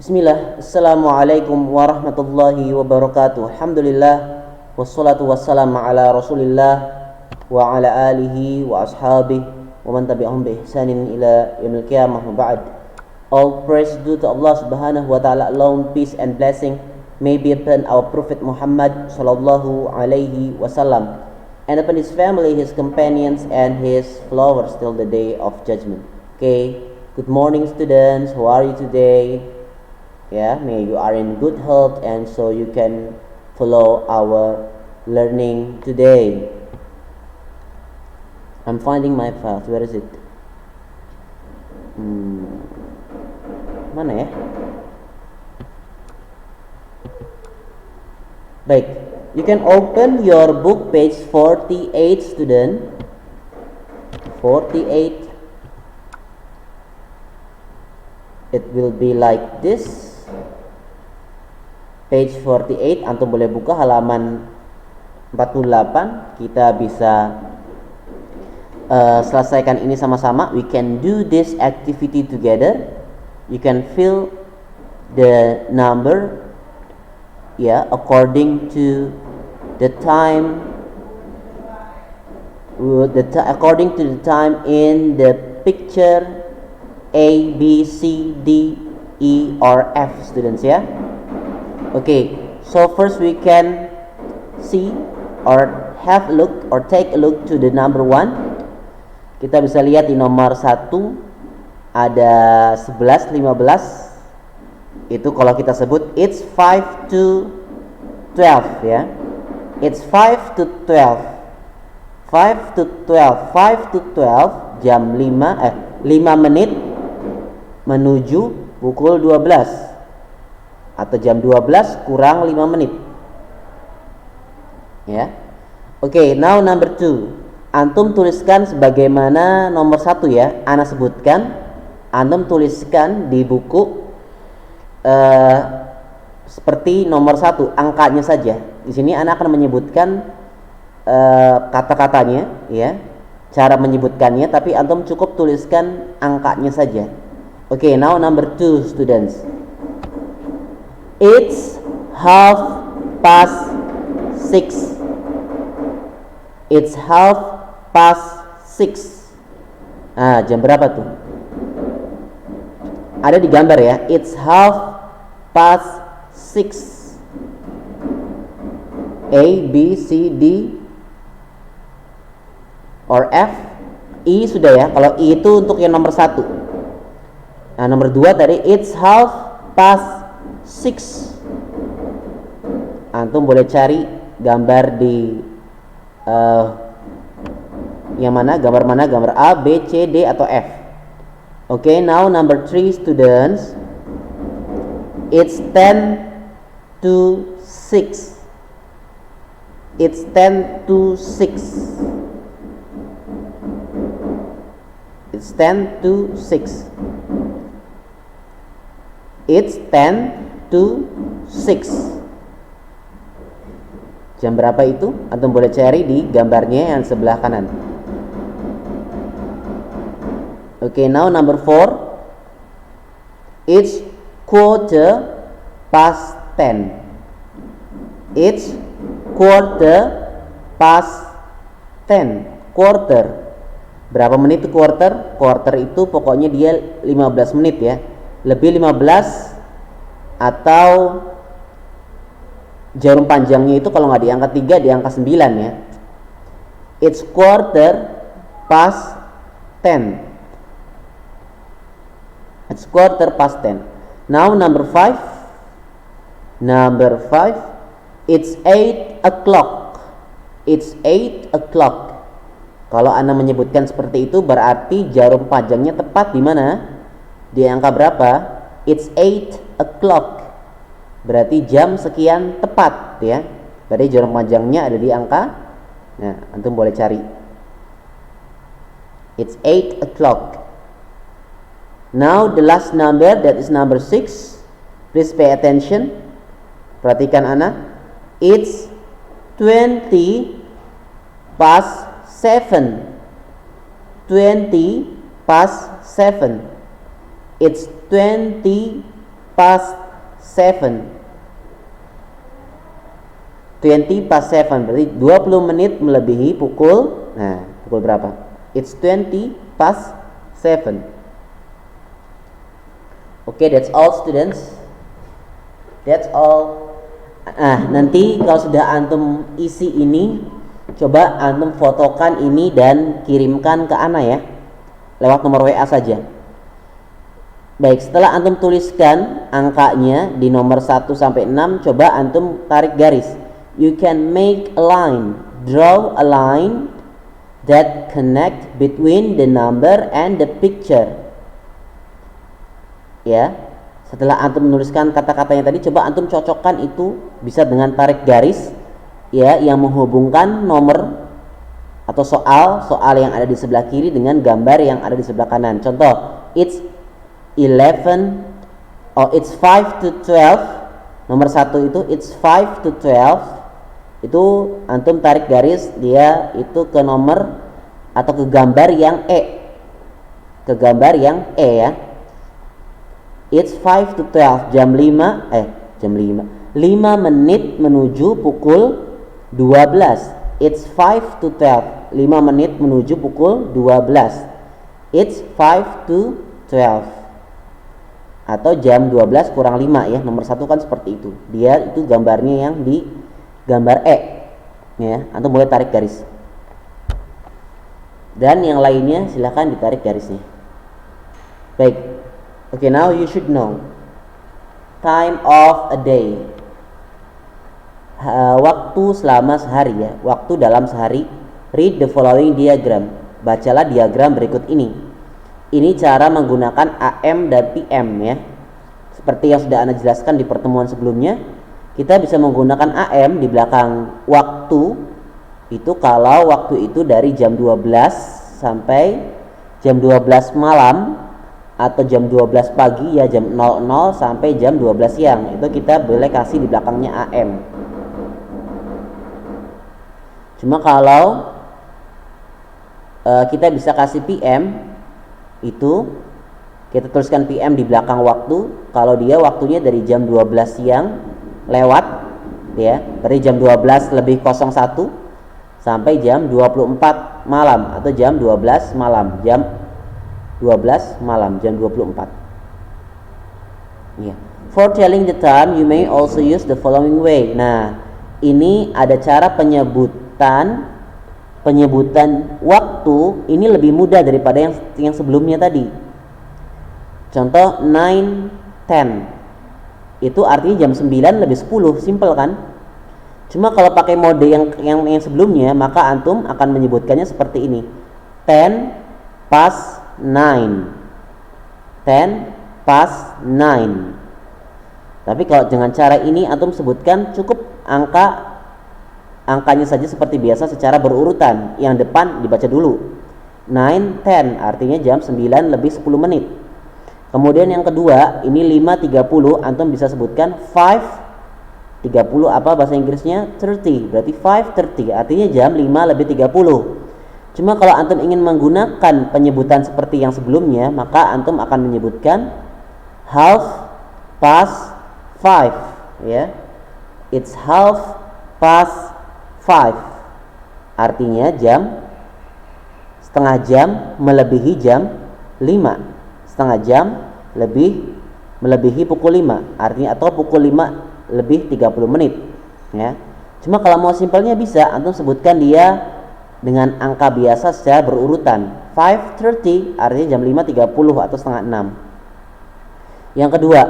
Bismillah, Assalamualaikum warahmatullahi wabarakatuh. Alhamdulillah, wassalatu wassalamu ala rasulillah wa ala alihi wa ashabihi wa man tabi'ahum bi ihsanin ila yaumil qiyamah wa ba'd. All praise due to Allah subhanahu wa ta'ala alone, peace and blessing may be upon our Prophet Muhammad sallallahu alaihi wasallam and upon his family, his companions and his followers till the day of judgment. Okay, good morning students, how are you today? May you are in good health and so you can follow our learning today. I'm finding my files. Where is it? Mana ya? Baik, you can open your book page 48, student. 48. It will be like this. Page 48, antum boleh buka halaman 48. Kita bisa selesaikan ini sama-sama. We can do this activity together. You can fill the number according to the time according to the time in the picture A, B, C, D, E or F, students, Okay, so first we can see or have a look or take a look to the number 1. Kita bisa lihat di nomor 1 ada 11, 15. Itu kalau kita sebut it's 5 to 12 ya. It's 5 to 12. 5 to 12. 5 to 12 jam 5 menit menuju pukul 12. Atau jam 12 kurang 5 menit. Okay, now number 2. Antum tuliskan sebagaimana nomor 1 ya. Ana sebutkan. Antum tuliskan di buku seperti nomor 1, angkanya saja. Di sini ana akan menyebutkan kata-katanya ya. Cara menyebutkannya, tapi antum cukup tuliskan angkanya saja. Okay, now number 2, students. It's 6:30. It's 6:30. Jam berapa tuh? Ada di gambar ya. It's 6:30. A, B, C, D or F. I sudah ya. Kalau I itu untuk yang nomor 1. Nah, nomor 2 tadi it's 6:30. Antum boleh cari gambar di yang mana? Gambar mana? Gambar A, B, C, D atau F. Okay, now number 3, students. It's 10 to 6. It's 10 to 6. It's 10 to 6. It's 10 to 6. Jam berapa itu? Antum boleh cari di gambarnya yang sebelah kanan. Okay, now number 4. It's 10:15. It's 10:15. Quarter. Berapa menit itu quarter? Quarter itu pokoknya dia 15 menit ya. Lebih 15 atau jarum panjangnya itu kalau nggak di angka 3 di angka 9 ya. It's 10:15. It's 10:15. Now number 5. Number 5. It's 8 o'clock. It's 8 o'clock. Kalau Anda menyebutkan seperti itu berarti jarum panjangnya tepat di mana? Di angka berapa? It's 8 o'clock. Berarti jam sekian tepat ya. Berarti jarum panjangnya ada di angka. Nah, antum boleh cari. It's 8 o'clock. Now the last number, that is number 6. Please pay attention. Perhatikan anak. It's 20 past 7. 20 past 7. It's 20 past 7. 20 past 7 berarti 20 menit melebihi pukul, nah pukul berapa? It's 20 past 7. Okay, that's all students. That's all. Nah, nanti kalau sudah antum isi ini, coba antum fotokan ini dan kirimkan ke Ana ya, lewat nomor WA saja. Baik, setelah antum tuliskan angkanya di nomor 1 sampai 6, coba antum tarik garis. You can make a line, draw a line that connect between the number and the picture. Ya, setelah antum menuliskan kata-katanya tadi, coba antum cocokkan itu bisa dengan tarik garis ya yang menghubungkan nomor atau soal yang ada di sebelah kiri dengan gambar yang ada di sebelah kanan. Contoh, it's 5 to 12. Nomor 1 itu it's 5 to 12. Itu antum tarik garis dia itu ke nomor atau ke gambar yang E. Ke gambar yang E ya. It's 5 to 12, jam 5 menit menuju pukul 12. It's 5 to 12, 5 menit menuju pukul 12. It's 5 to 12. Atau jam 12 kurang 5 ya. Nomor 1 kan seperti itu. Dia itu gambarnya yang di gambar E. Ya, antum boleh tarik garis. Dan yang lainnya silahkan ditarik garisnya. Baik. Okay, now you should know time of a day. Waktu selama sehari ya, waktu dalam sehari. Read the following diagram. Bacalah diagram berikut ini. Ini cara menggunakan AM dan PM ya. Seperti yang sudah Anda jelaskan di pertemuan sebelumnya, kita bisa menggunakan AM di belakang waktu itu kalau waktu itu dari jam 12 sampai jam 12 malam atau jam 12 pagi ya, jam 00 sampai jam 12 siang. Itu kita boleh kasih di belakangnya AM. Cuma kalau kita bisa kasih PM, itu kita tuliskan PM di belakang waktu kalau dia waktunya dari jam 12 siang lewat ya, dari jam 12 lebih 01 sampai jam 24 malam atau jam 12 malam, jam 12 malam, jam 24 ya. For telling the time you may also use the following way. Nah, ini ada cara penyebutan waktu ini lebih mudah daripada yang sebelumnya tadi. Contoh 9:10 itu artinya jam 9 lebih 10, simple kan? Cuma kalau pakai mode yang sebelumnya, maka antum akan menyebutkannya seperti ini. 10 past 9. 10 past 9. Tapi kalau dengan cara ini antum sebutkan cukup angkanya saja seperti biasa secara berurutan. Yang depan dibaca dulu. 9:10 artinya jam 9 lebih 10 menit. Kemudian yang kedua, ini 5:30, antum bisa sebutkan 5:30 apa bahasa Inggrisnya? 30. Berarti 5:30 artinya jam 5 lebih 30. Cuma kalau antum ingin menggunakan penyebutan seperti yang sebelumnya, maka antum akan menyebutkan half past 5 ya. It's half past 5. Artinya setengah jam melebihi jam 5. Setengah jam melebihi pukul 5 artinya, atau pukul 5 lebih 30 menit ya. Cuma kalau mau simpelnya bisa antum sebutkan dia dengan angka biasa secara berurutan. 5:30 artinya jam 5:30 atau setengah 6. Yang kedua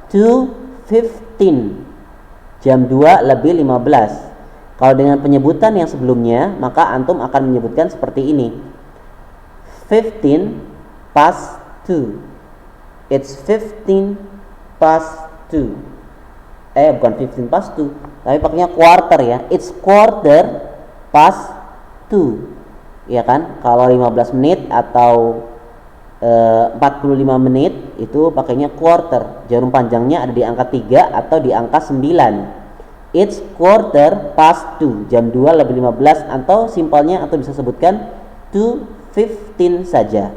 2:15 jam 2 lebih 15. Kalau dengan penyebutan yang sebelumnya, maka antum akan menyebutkan seperti ini. 15 past 2. It's 15 past 2. Bukan 15 past 2, tapi pakainya quarter ya. It's quarter past 2. Ya kan? Kalau 15 menit atau 45 menit itu pakainya quarter. Jarum panjangnya ada di angka 3 atau di angka 9. It's quarter past 2, jam 2 lebih 15, atau simpelnya atau bisa sebutkan 2:15 saja.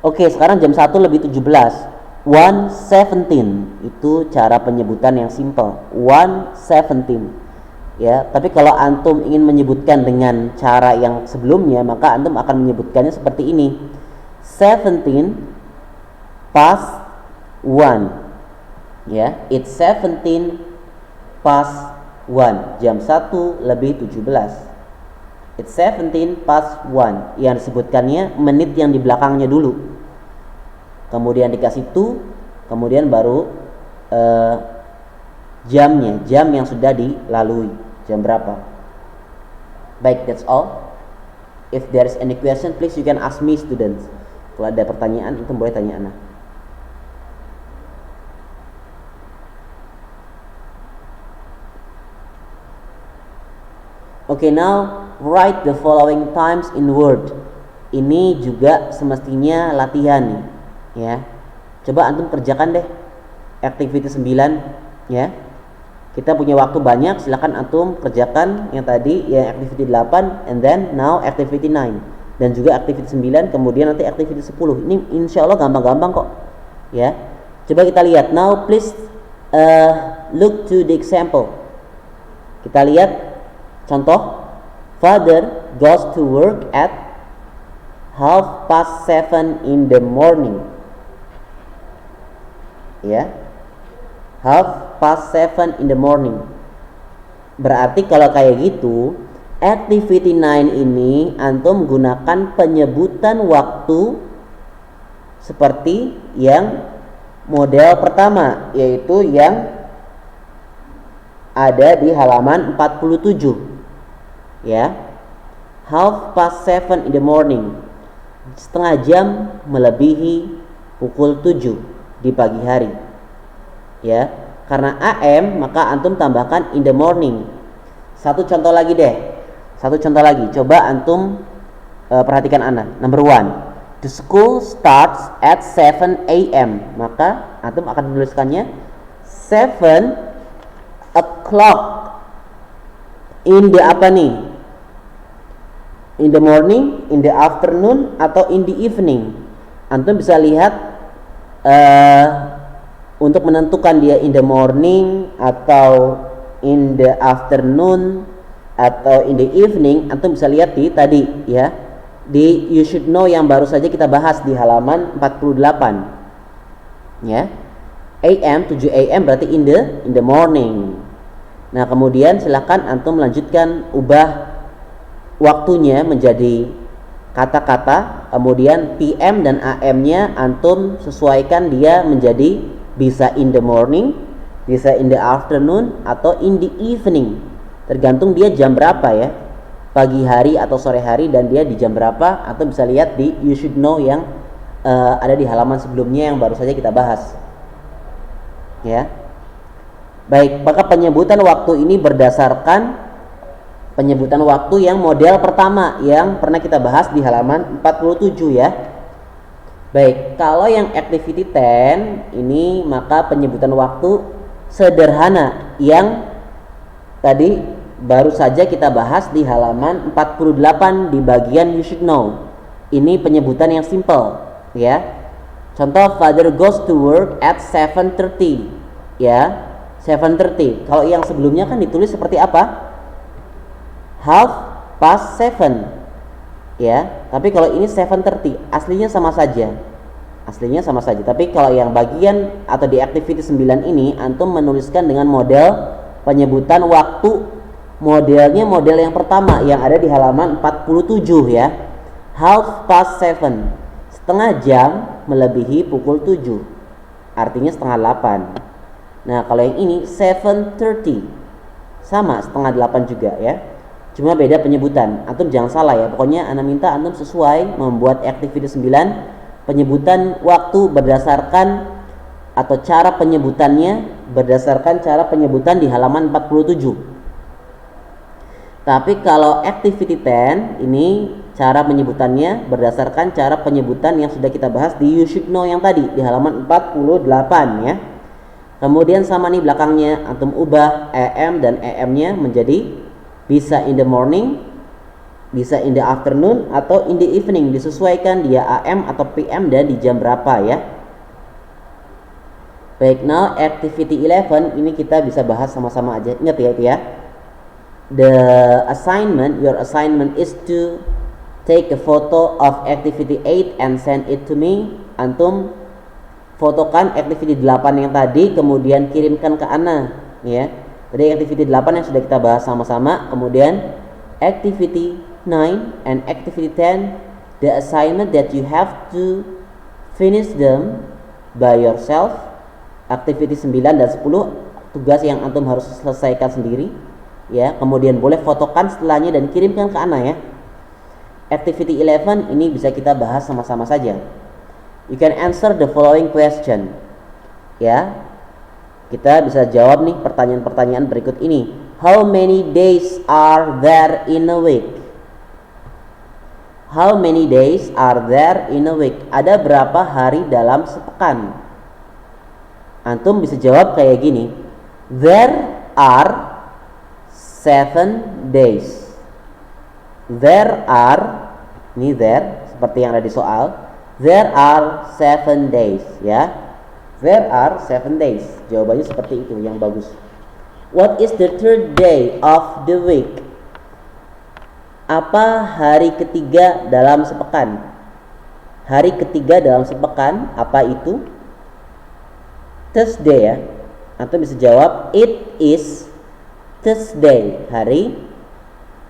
Oke, sekarang jam 1 lebih 17. 1:17 itu cara penyebutan yang simple, 1:17 ya. Tapi kalau antum ingin menyebutkan dengan cara yang sebelumnya, maka antum akan menyebutkannya seperti ini, 17 past 1 ya. It's 17 past 1, jam 1 lebih 17. It's 17 past 1, yang disebutkannya menit yang di belakangnya dulu, kemudian dikasih to, kemudian baru jamnya, jam yang sudah dilalui, jam berapa. Baik, that's all. If there is any question, please you can ask me, students. Kalau ada pertanyaan, itu boleh tanya Ana. Okay, now write the following times in word. Ini juga semestinya latihan nih, ya. Coba antum kerjakan deh activity 9 ya. Kita punya waktu banyak, silakan antum kerjakan yang tadi, yang activity 8, and then now activity 9, dan juga activity 9, kemudian nanti activity 10. Ini insya Allah gampang-gampang kok ya. Coba kita lihat. Now please look to the example. Kita lihat contoh. Father goes to work at 7:30 in the morning. Ya, 7:30 in the morning. Berarti kalau kayak gitu, activity 9 ini antum gunakan penyebutan waktu seperti yang model pertama, yaitu yang ada di halaman 47 ya. 7:30 in the morning, setengah jam melebihi pukul 7 di pagi hari ya. Karena AM maka antum tambahkan in the morning. Satu contoh lagi deh, coba antum perhatikan Ana. Number 1, the school starts at 7 AM, maka antum akan menuliskannya 7 o'clock in the apa nih, in the morning, in the afternoon, atau in the evening. Antum bisa lihat untuk menentukan dia in the morning atau in the afternoon atau in the evening, antum bisa lihat di tadi ya, di you should know yang baru saja kita bahas di halaman 48 ya. AM 7 AM berarti in the morning. Nah, kemudian silakan antum melanjutkan, ubah waktunya menjadi kata-kata, kemudian PM dan AM-nya antum sesuaikan dia menjadi bisa in the morning, bisa in the afternoon, atau in the evening. Tergantung dia jam berapa ya, pagi hari atau sore hari, dan dia di jam berapa. Atau bisa lihat di you should know yang ada di halaman sebelumnya yang baru saja kita bahas ya. Baik, maka penyebutan waktu ini berdasarkan penyebutan waktu yang model pertama yang pernah kita bahas di halaman 47 ya. Baik, kalau yang activity 10 ini maka penyebutan waktu sederhana yang tadi baru saja kita bahas di halaman 48 di bagian you should know. Ini penyebutan yang simple ya. Contoh, father goes to work at 7:30 ya. 7:30. Kalau yang sebelumnya kan ditulis seperti apa? 7:30 ya. Tapi kalau ini 7:30, aslinya sama saja. Tapi kalau yang bagian atau di activity 9 ini antum menuliskan dengan model penyebutan waktu, modelnya model yang pertama yang ada di halaman 47 ya. 7:30, setengah jam melebihi pukul 7, artinya setengah 8. Nah, kalau yang ini 7:30, sama setengah 8 juga ya. Cuma beda penyebutan. Antum jangan salah ya. Pokoknya ana minta antum sesuai membuat activity 9 penyebutan waktu berdasarkan atau cara penyebutannya berdasarkan cara penyebutan di halaman 47. Tapi kalau activity 10 ini cara penyebutannya berdasarkan cara penyebutan yang sudah kita bahas di you should know yang tadi di halaman 48 ya. Kemudian sama nih belakangnya antum ubah AM dan AM-nya menjadi bisa in the morning, bisa in the afternoon, atau in the evening. Disesuaikan dia AM atau PM dan di jam berapa ya. Baik, now activity 11 ini kita bisa bahas sama-sama aja. Ingat ya itu ya. Your assignment is to take a photo of activity 8 and send it to me. Antum fotokan activity 8 yang tadi, kemudian kirimkan ke Ana, ya. Tadi activity 8 yang sudah kita bahas sama-sama, kemudian activity 9 and activity 10, the assignment that you have to finish them by yourself. Activity 9 dan 10 tugas yang antum harus selesaikan sendiri, ya. Kemudian boleh fotokan setelahnya dan kirimkan ke Ana, ya. Activity 11 ini bisa kita bahas sama-sama saja. You can answer the following question, ya. Kita bisa jawab nih pertanyaan-pertanyaan berikut ini. How many days are there in a week? How many days are there in a week? Ada berapa hari dalam sepekan? Antum bisa jawab kayak gini. There are 7 days. There are, ini there seperti yang ada di soal. There are 7 days, ya. There are 7 days. Jawabannya seperti itu yang bagus. What is the third day of the week? Apa hari ketiga dalam sepekan? Hari ketiga dalam sepekan apa itu? Thursday, ya. Antum bisa jawab it is Thursday, hari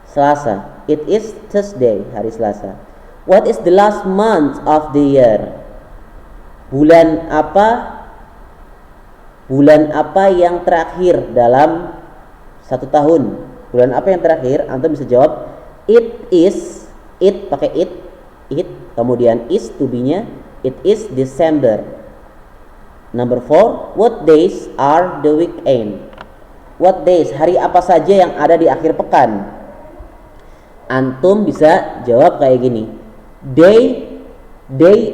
Selasa. It is Thursday, hari Selasa. What is the last month of the year? Bulan apa? Bulan apa yang terakhir dalam satu tahun? Bulan apa yang terakhir? Antum bisa jawab it is, it pakai it, kemudian is to be-nya, it is December. Number 4, what days are the weekend? What days, hari apa saja yang ada di akhir pekan? Antum bisa jawab kayak gini. They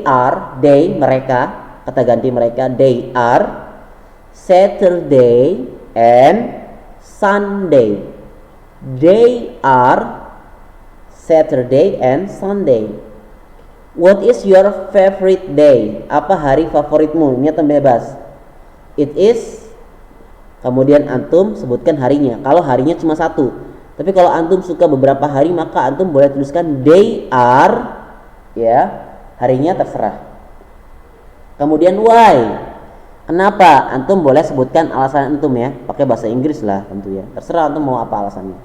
are, they mereka, kata ganti mereka, they are Saturday and Sunday. They are Saturday and Sunday. What is your favorite day? Apa hari favoritmu? Ini antum bebas. It is, kemudian antum sebutkan harinya. Kalau harinya cuma satu. Tapi kalau antum suka beberapa hari, maka antum boleh tuliskan they are, ya, harinya terserah. Kemudian why? Kenapa? Antum boleh sebutkan alasan antum, ya. Pakai bahasa Inggris lah tentu, ya. Terserah antum mau apa alasannya.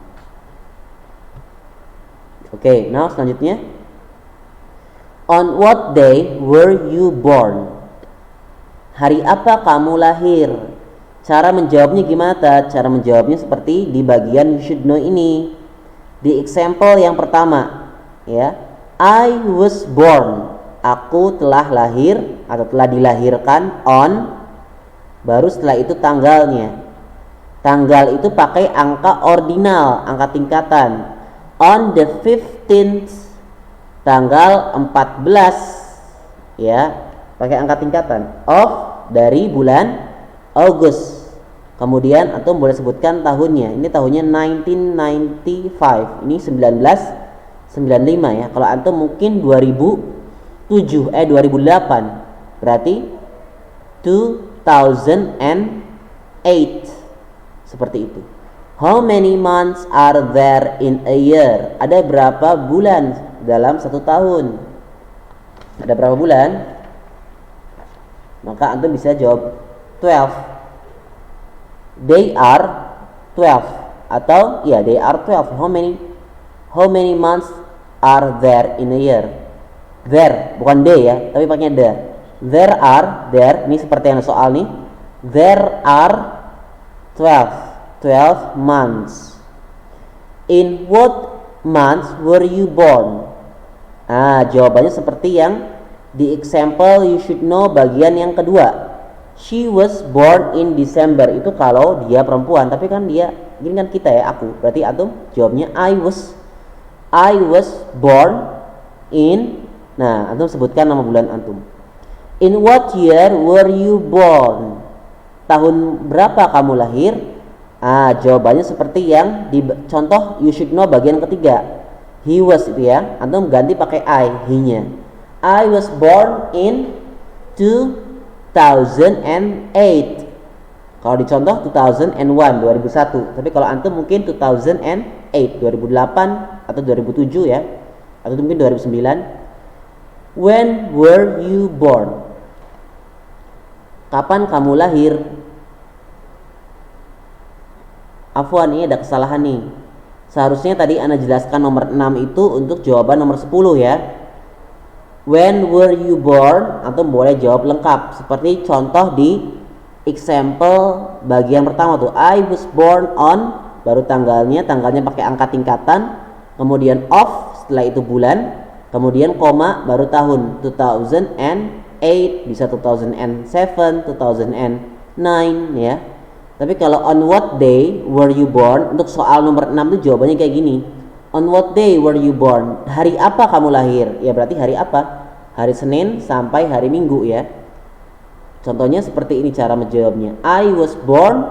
Oke, now selanjutnya. On what day were you born? Hari apa kamu lahir? Cara menjawabnya gimana? Cara menjawabnya seperti di bagian you should know ini. Di example yang pertama, ya. I was born. Aku telah lahir atau telah dilahirkan on, baru setelah itu tanggalnya. Tanggal itu pakai angka ordinal, angka tingkatan. On the 15th, tanggal 14, ya, pakai angka tingkatan, of, dari bulan Agustus. Kemudian antum boleh sebutkan tahunnya. Ini tahunnya 1995. Ini 1995, ya. Kalau antum mungkin 2008. Berarti 2008. Seperti itu. How many months are there in a year? Ada berapa bulan dalam satu tahun? Ada berapa bulan? Maka antum bisa jawab 12. They are 12. Atau ya, they are 12. How many months are there in a year? There, bukan they, ya, tapi pakainya there. There are, there, ini seperti yang soal nih. There are 12 months. In what month were you born? Jawabannya seperti yang di example you should know bagian yang kedua. She was born in December. Itu kalau dia perempuan, tapi kan dia, ini kan kita, ya, aku. Berarti antum jawabnya I was born in. Nah, antum sebutkan nama bulan antum. In what year were you born? Tahun berapa kamu lahir? Jawabannya seperti yang di contoh you should know bagian ketiga. He was, itu, ya. Antum ganti pakai I, he-nya. I was born in 2008. Kalau di contoh 2001, 2001. Tapi kalau antum mungkin 2008, 2008 atau 2007 ya. Atau mungkin 2009. When were you born? Kapan kamu lahir? Afwan, ini ada kesalahan nih. Seharusnya tadi Anda jelaskan nomor 6 itu untuk jawaban nomor 10 ya. When were you born? Atau boleh jawab lengkap seperti contoh di example bagian pertama tuh. I was born on, baru tanggalnya pakai angka tingkatan, kemudian of, setelah itu bulan, kemudian koma, baru tahun. 2008, bisa 2007, 2009 ya. Tapi kalau on what day were you born, untuk soal nomor 6 itu jawabannya kayak gini. On what day were you born? Hari apa kamu lahir? Ya berarti hari apa? Hari Senin sampai hari Minggu ya. Contohnya seperti ini cara menjawabnya. I was born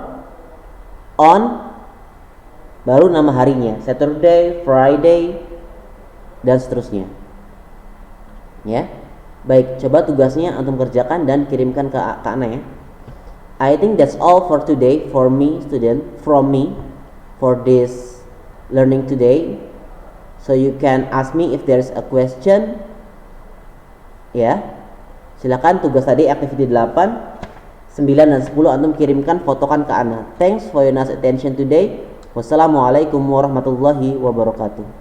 on, baru nama harinya, Saturday, Friday, dan seterusnya. Ya. Baik, coba tugasnya antum kerjakan dan kirimkan ke Ana ya. I think that's all for today for me from me for this learning today. So you can ask me if there's a question. Ya. Silakan tugas tadi activity 8, 9 dan 10 antum kirimkan, fotokan ke Ana. Thanks for your nice attention today. Wassalamualaikum warahmatullahi wabarakatuh.